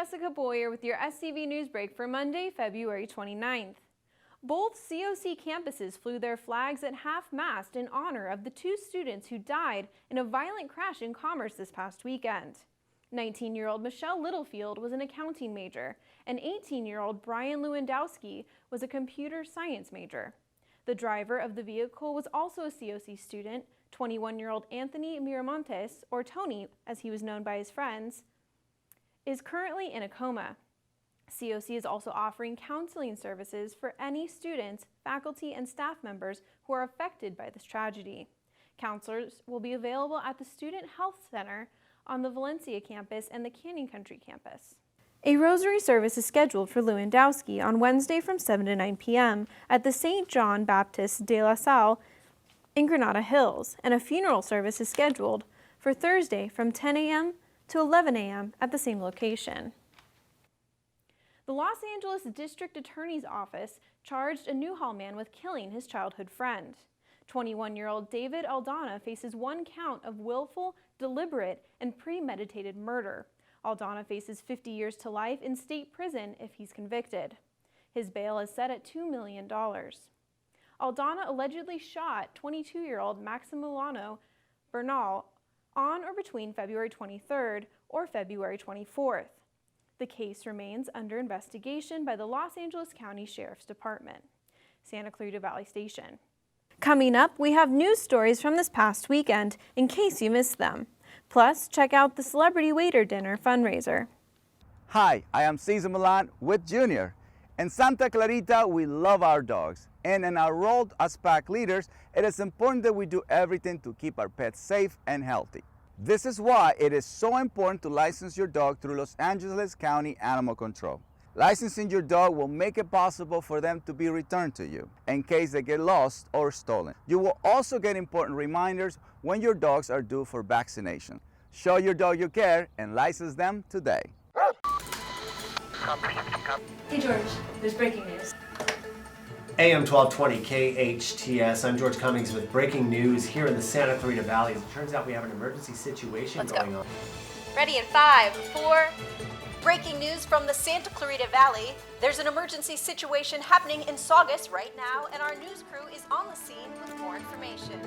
Jessica Boyer with your SCV News Break for Monday, February 29th. Both COC campuses flew their flags at half-mast in honor of the two students who died in a violent crash in Commerce this past weekend. 19-year-old Michelle Littlefield was an accounting major, and 18-year-old Brian Lewandowski was a computer science major. The driver of the vehicle was also a COC student, 21-year-old Anthony Miramontes, or Tony as he was known by his friends, is currently in a coma. COC is also offering counseling services for any students, faculty, and staff members who are affected by this tragedy. Counselors will be available at the Student Health Center on the Valencia campus and the Canyon Country campus. A rosary service is scheduled for Lewandowski on Wednesday from 7 to 9 p.m. at the St. John Baptist de la Salle in Granada Hills, and a funeral service is scheduled for Thursday from 10 a.m. to 11 a.m. at the same location. The Los Angeles District Attorney's Office charged a Newhall man with killing his childhood friend. 21-year-old David Aldana faces one count of willful, deliberate, and premeditated murder. Aldana faces 50 years to life in state prison if he's convicted. His bail is set at $2 million. Aldana allegedly shot 22-year-old Maximiliano Bernal on or between February 23rd or February 24th. The case remains under investigation by the Los Angeles County Sheriff's Department. Santa Clarita Valley Station. Coming up, we have news stories from this past weekend in case you missed them. Plus, check out the Celebrity Waiter Dinner fundraiser. Hi, I am Cesar Milan with Junior. In Santa Clarita, we love our dogs. And in our role as pack leaders, it is important that we do everything to keep our pets safe and healthy. This is why it is so important to license your dog through Los Angeles County Animal Control. Licensing your dog will make it possible for them to be returned to you in case they get lost or stolen. You will also get important reminders when your dogs are due for vaccination. Show your dog you care and license them today. Hey George, there's breaking news. AM 1220 KHTS. I'm George Cummings with breaking news here in the Santa Clarita Valley. It turns out we have an emergency situation going on. Ready in 5, 4. Breaking news from the Santa Clarita Valley. There's an emergency situation happening in Saugus right now, and our news crew is on the scene with more information.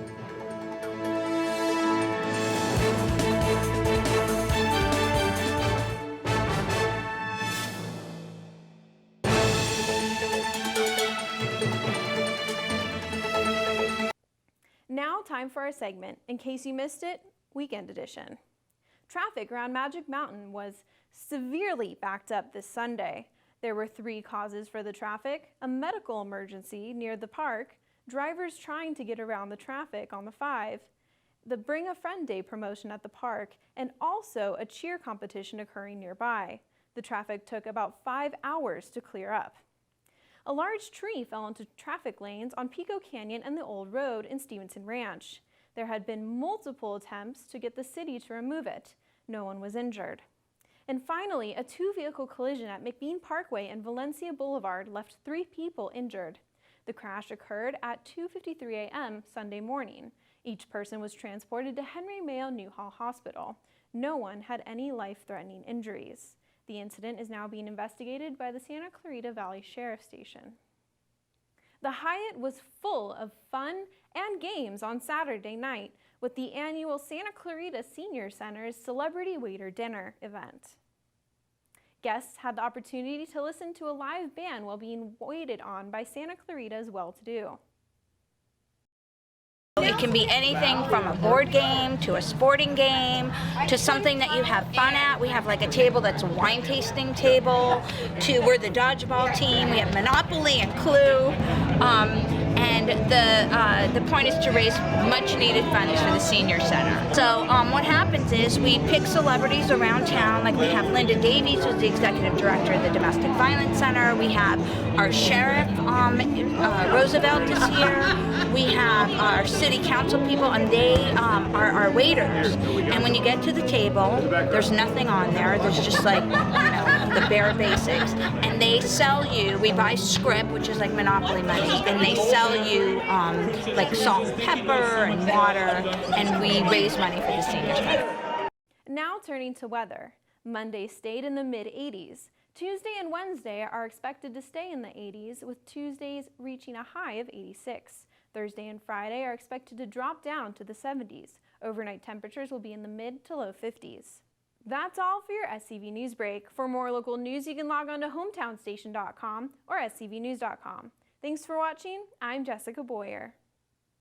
Now time for our segment, In Case You Missed It, Weekend Edition. Traffic around Magic Mountain was severely backed up this Sunday. There were 3 causes for the traffic: a medical emergency near the park, drivers trying to get around the traffic on the 5, the Bring a Friend Day promotion at the park, and also a cheer competition occurring nearby. The traffic took about 5 hours to clear up. A large tree fell into traffic lanes on Pico Canyon and the Old Road in Stevenson Ranch. There had been multiple attempts to get the city to remove it. No one was injured. And finally, a 2-vehicle collision at McBean Parkway and Valencia Boulevard left 3 people injured. The crash occurred at 2:53 a.m. Sunday morning. Each person was transported to Henry Mayo Newhall Hospital. No one had any life-threatening injuries. The incident is now being investigated by the Santa Clarita Valley Sheriff's Station. The Hyatt was full of fun and games on Saturday night with the annual Santa Clarita Senior Center's Celebrity Waiter Dinner event. Guests had the opportunity to listen to a live band while being waited on by Santa Clarita's well-to-do. It can be anything from a board game to a sporting game to something that you have fun at. We have like a table that's a wine tasting table, to we're the dodgeball team. We have Monopoly and Clue. And the point is to raise much needed funds for the senior center. So what happens is we pick celebrities around town, like we have Linda Davies, who's the executive director of the Domestic Violence Center. We have our sheriff, Roosevelt, is here. We have our city council people, and they are our waiters. And when you get to the table, there's nothing on there. There's just like, the bare basics. And they sell you, we buy script, which is like Monopoly money, and they sell you like salt and pepper and water, and we raise money for the senior center. Now turning to weather. Monday stayed in the mid-80s. Tuesday and Wednesday are expected to stay in the 80s, with Tuesdays reaching a high of 86. Thursday and Friday are expected to drop down to the 70s. Overnight temperatures will be in the mid to low 50s. That's all for your SCV News Break. For more local news, you can log on to hometownstation.com or scvnews.com. Thanks for watching. I'm Jessica Boyer.